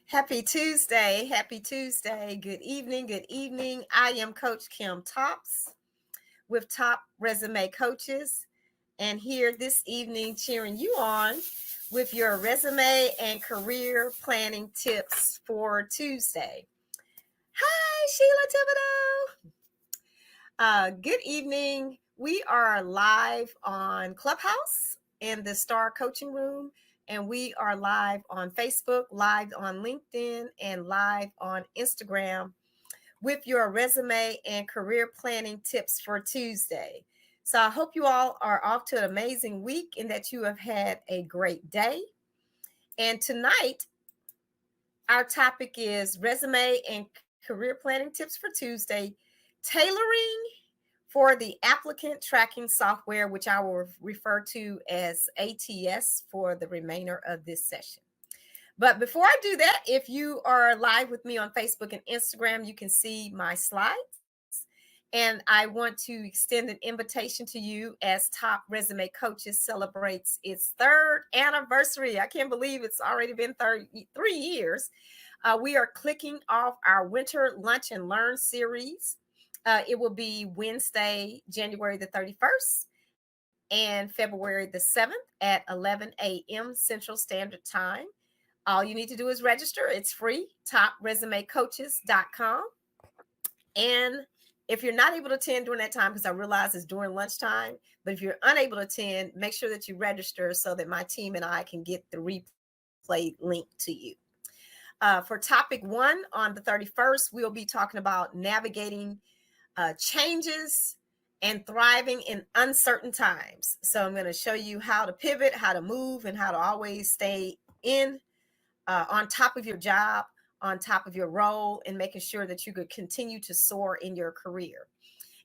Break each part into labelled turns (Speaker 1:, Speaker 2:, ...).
Speaker 1: Happy Tuesday. Happy Tuesday. Good evening. Good evening. I am Coach Kim Tops with Top Resume Coaches, and here this evening cheering you on with your resume and career planning tips for Tuesday. Hi, Sheila Thibodeau. Good evening. We are live on Clubhouse in the Star Coaching Room, and we are live on Facebook, live on LinkedIn, and live on Instagram with your resume and career planning tips for Tuesday. So I hope you all are off to an amazing week and that you have had a great day. And tonight, our topic is resume and career planning tips for Tuesday, tailoring for the applicant tracking software, which I will refer to as ATS for the remainder of this session. But before I do that, if you are live with me on Facebook and Instagram, you can see my slides. And I want to extend an invitation to you as Top Resume Coaches celebrates its third anniversary. I can't believe it's already been 3 years. We are clicking off our Winter Lunch and Learn series. It will be Wednesday, January the 31st and February the 7th at 11 a.m. Central Standard Time. All you need to do is register. It's free, topresumecoaches.com. And if you're not able to attend during that time, because I realize it's during lunchtime, but if you're unable to attend, make sure that you register so that my team and I can get the replay link to you. For topic one on the 31st, we'll be talking about navigating changes and thriving in uncertain times. So I'm going to show you how to pivot, how to move, and how to always stay on top of your job, on top of your role, and making sure that you could continue to soar in your career.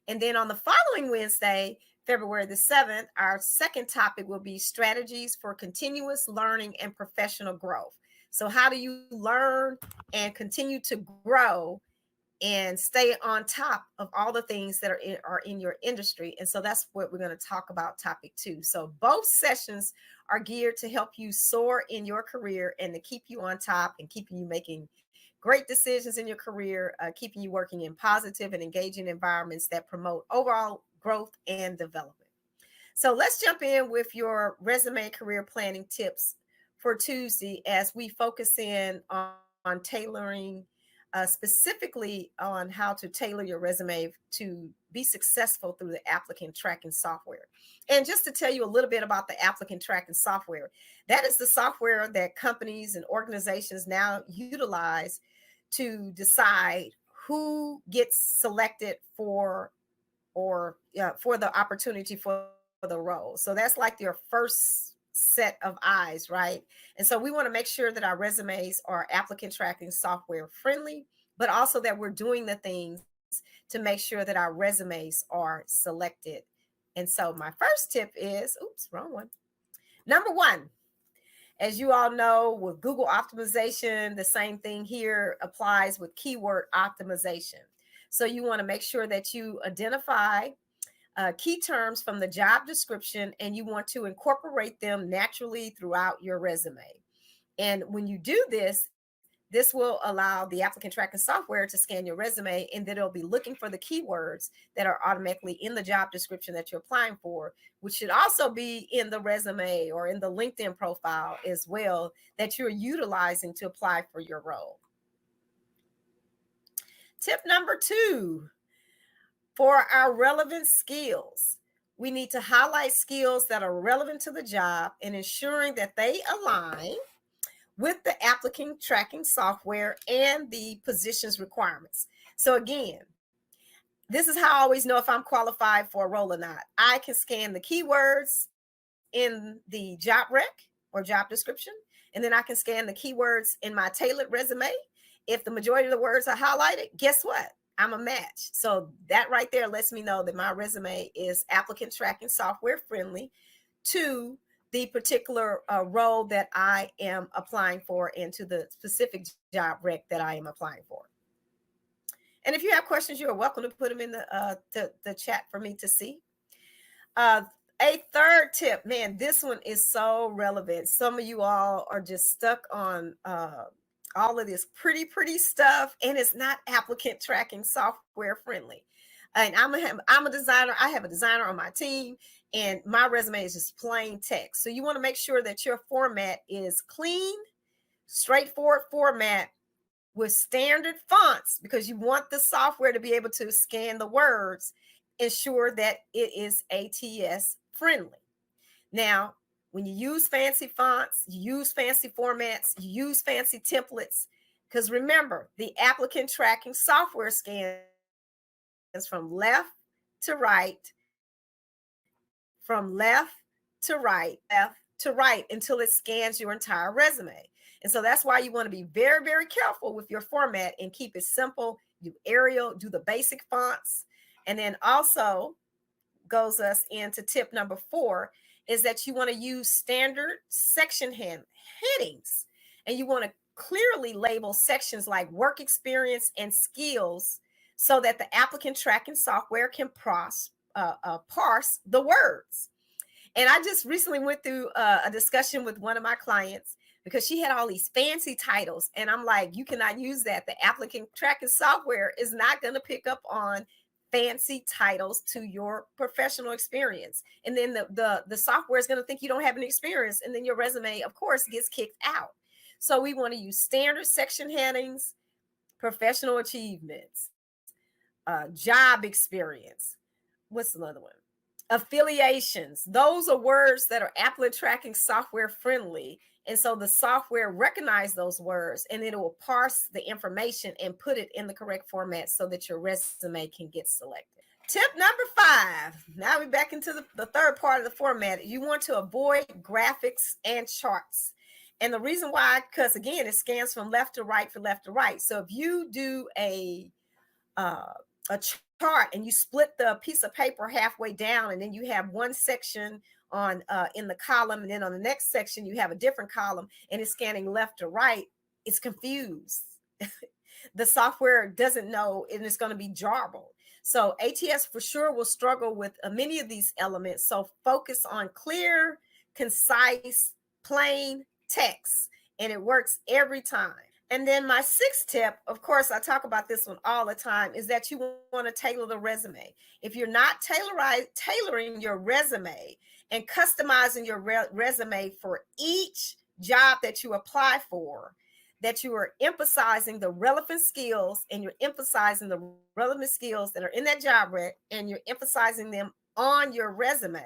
Speaker 1: And then on the following Wednesday, February the 7th, our second topic will be strategies for continuous learning and professional growth. So how do you learn and continue to grow and stay on top of all the things that are in your industry? And so that's what we're going to talk about topic 2. So both sessions are geared to help you soar in your career and to keep you on top and keeping you making great decisions in your career, keeping you working in positive and engaging environments that promote overall growth and development. So let's jump in with your resume career planning tips for Tuesday as we focus in on tailoring, specifically on how to tailor your resume to be successful through the applicant tracking software. And just to tell you a little bit about the applicant tracking software, that is the software that companies and organizations now utilize to decide who gets selected for the opportunity for the role. So that's like your first set of eyes, right? And so we want to make sure that our resumes are applicant tracking software friendly, but also that we're doing the things to make sure that our resumes are selected. And so my first tip is, wrong one. Number one, as you all know, with Google optimization, the same thing here applies with keyword optimization. So you want to make sure that you identify key terms from the job description and you want to incorporate them naturally throughout your resume. And when you do this, this will allow the applicant tracking software to scan your resume, and then it'll be looking for the keywords that are automatically in the job description that you're applying for, which should also be in the resume or in the LinkedIn profile as well that you're utilizing to apply for your role. Tip number 2, for our relevant skills, we need to highlight skills that are relevant to the job and ensuring that they align with the applicant tracking software and the position's requirements. So again, this is how I always know if I'm qualified for a role or not. I can scan the keywords in the job rec or job description, and then I can scan the keywords in my tailored resume. If the majority of the words are highlighted, guess what? I'm a match. So that right there lets me know that my resume is applicant tracking software friendly to the particular role that I am applying for and to the specific job rec that I am applying for. And if you have questions, you are welcome to put them in the chat for me to see. A third tip, man, this one is so relevant. Some of you all are just stuck on all of this pretty stuff, and it's not applicant tracking software friendly. And I'm a designer. I have a designer on my team, and my resume is just plain text. So you want to make sure that your format is clean, straightforward format with standard fonts, because you want the software to be able to scan the words, ensure that it is ATS friendly. Now, when you use fancy fonts, you use fancy formats, you use fancy templates, because remember, the applicant tracking software scans from left to right, from left to right, left to right, until it scans your entire resume. And so that's why you want to be very careful with your format and keep it simple. Do Arial, do the basic fonts. And then also goes us into tip number 4 is that you want to use standard section headings. And you want to clearly label sections like work experience and skills so that the applicant tracking software can parse the words. And I just recently went through a discussion with one of my clients because she had all these fancy titles. And I'm like, you cannot use that. The applicant tracking software is not going to pick up on fancy titles to your professional experience. And then the software is going to think you don't have any experience. And then your resume, of course, gets kicked out. So we want to use standard section headings, professional achievements, job experience. What's another one? Affiliations. Those are words that are applicant tracking software friendly. And so the software recognizes those words and it will parse the information and put it in the correct format so that your resume can get selected. Tip number 5. Now we're back into the third part of the format. You want to avoid graphics and charts. And the reason why, because again, it scans from left to right for left to right. So if you do a chart and you split the piece of paper halfway down, and then you have one section on in the column, and then on the next section you have a different column, and it's scanning left to right, it's confused. The software doesn't know, and it's going to be jarbled. So ATS for sure will struggle with many of these elements. So focus on clear, concise, plain text, and it works every time. And then my 6th tip, of course, I talk about this one all the time, is that you want to tailor the resume. If you're not tailoring your resume and customizing your resume for each job that you apply for, that you are emphasizing the relevant skills, and you're emphasizing the relevant skills that are in that job rec, and you're emphasizing them on your resume,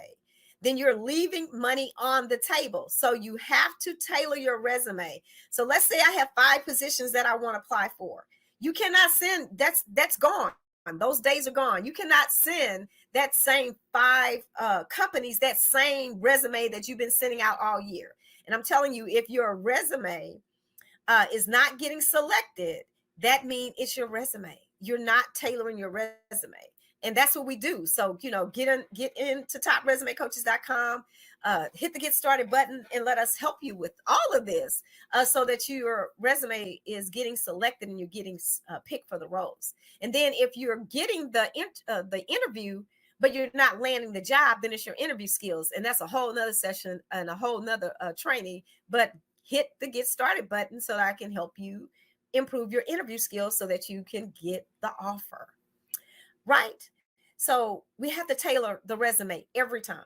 Speaker 1: then you're leaving money on the table. So you have to tailor your resume. So let's say I have 5 positions that I want to apply for. You cannot send, that's gone. Those days are gone. You cannot send that same 5 companies that same resume that you've been sending out all year. And I'm telling you, if your resume is not getting selected, that means it's your resume. You're not tailoring your resume. And that's what we do. So, get into topresumecoaches.com, hit the get started button, and let us help you with all of this so that your resume is getting selected and you're getting picked for the roles. And then if you're getting the interview, but you're not landing the job, then it's your interview skills. And that's a whole nother session and a whole nother training. But hit the get started button so that I can help you improve your interview skills so that you can get the offer. Right? So we have to tailor the resume every time.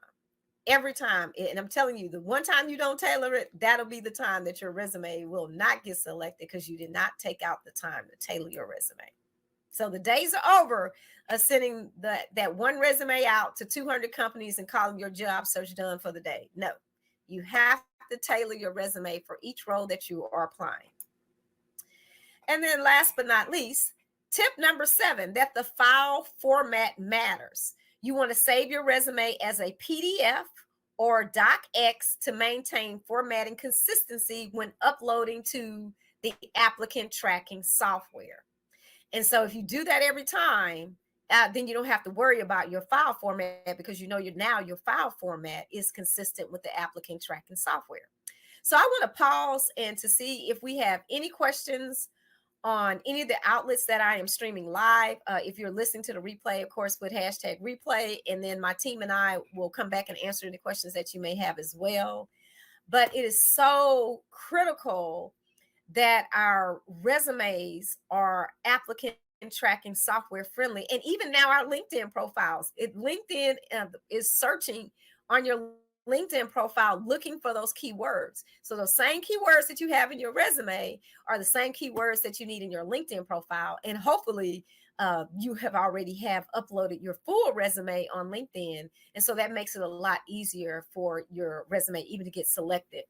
Speaker 1: And I'm telling you, the one time you don't tailor it, that'll be the time that your resume will not get selected because you did not take out the time to tailor your resume. So the days are over of sending that one resume out to 200 companies and calling your job search done for the day. No, you have to tailor your resume for each role that you are applying. And then last but not least, tip number 7, that the file format matters. You want to save your resume as a PDF or docx to maintain formatting consistency when uploading to the applicant tracking software. And so if you do that every time, then you don't have to worry about your file format because your file format is consistent with the applicant tracking software. So I want to pause and to see if we have any questions on any of the outlets that I am streaming live. If you're listening to the replay, of course, with #replay, and then my team and I will come back and answer any questions that you may have as well. But it is so critical that our resumes are applicant tracking software friendly. And even now, our LinkedIn profiles, LinkedIn is searching on your LinkedIn profile looking for those keywords. So those same keywords that you have in your resume are the same keywords that you need in your LinkedIn profile. And hopefully, you have already have uploaded your full resume on LinkedIn. And so that makes it a lot easier for your resume even to get selected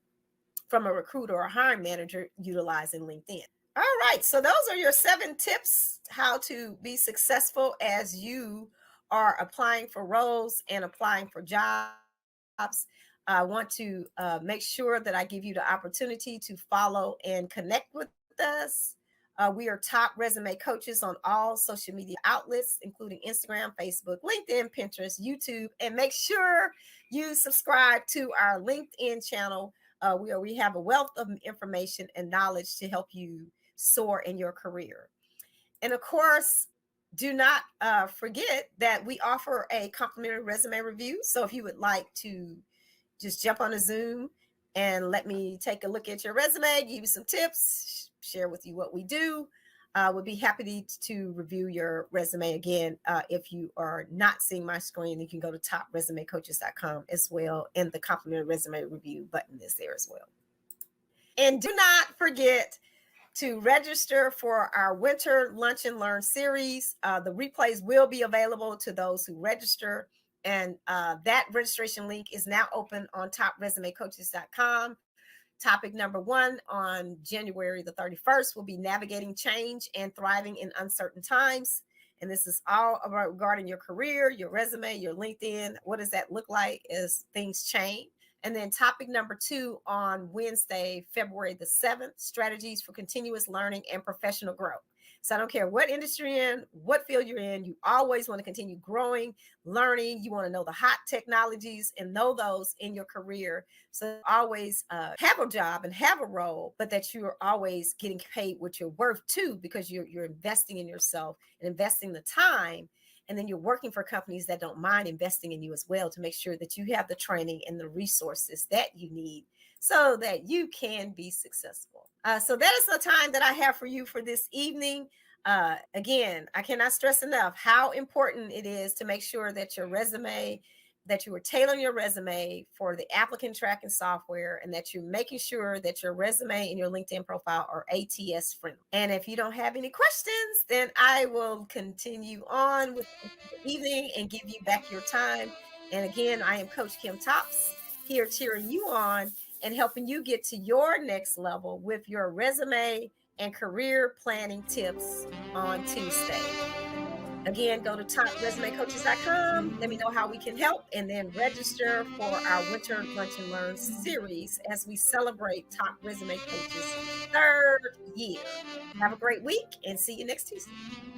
Speaker 1: from a recruiter or a hiring manager utilizing LinkedIn. All right, so those are your 7 tips how to be successful as you are applying for roles and applying for jobs. I want to make sure that I give you the opportunity to follow and connect with us. We are top resume coaches on all social media outlets, including Instagram, Facebook, LinkedIn, Pinterest, YouTube, and make sure you subscribe to our LinkedIn channel where we have a wealth of information and knowledge to help you soar in your career. And of course, do not forget that we offer a complimentary resume review. So if you would like to just jump on a Zoom and let me take a look at your resume, give you some tips, share with you what we do. We'll be happy to review your resume again. If you are not seeing my screen, you can go to topresumecoaches.com as well. And the complimentary resume review button is there as well. And do not forget to register for our winter lunch and learn series. The replays will be available to those who register. And that registration link is now open on topresumecoaches.com. Topic number 1 on January the 31st will be navigating change and thriving in uncertain times. And this is all about regarding your career, your resume, your LinkedIn. What does that look like as things change? And then topic number 2 on Wednesday, February the 7th, strategies for continuous learning and professional growth. So I don't care what industry you're in, what field you're in, you always want to continue growing, learning. You want to know the hot technologies and know those in your career. So always have a job and have a role, but that you are always getting paid what you're worth too, because you're investing in yourself and investing the time. And then you're working for companies that don't mind investing in you as well to make sure that you have the training and the resources that you need so that you can be successful. So that is the time that I have for you for this evening. Again, I cannot stress enough how important it is to make sure that your resume, that you are tailoring your resume for the applicant tracking software, and that you're making sure that your resume and your LinkedIn profile are ATS friendly. And if you don't have any questions, then I will continue on with the evening and give you back your time. And again, I am Coach Kim Tops here cheering you on and helping you get to your next level with your resume and career planning tips on Tuesday. Again, go to topresumecoaches.com. Let me know how we can help, and then register for our Winter Lunch and Learn series as we celebrate Top Resume Coaches' 3rd year. Have a great week and see you next Tuesday.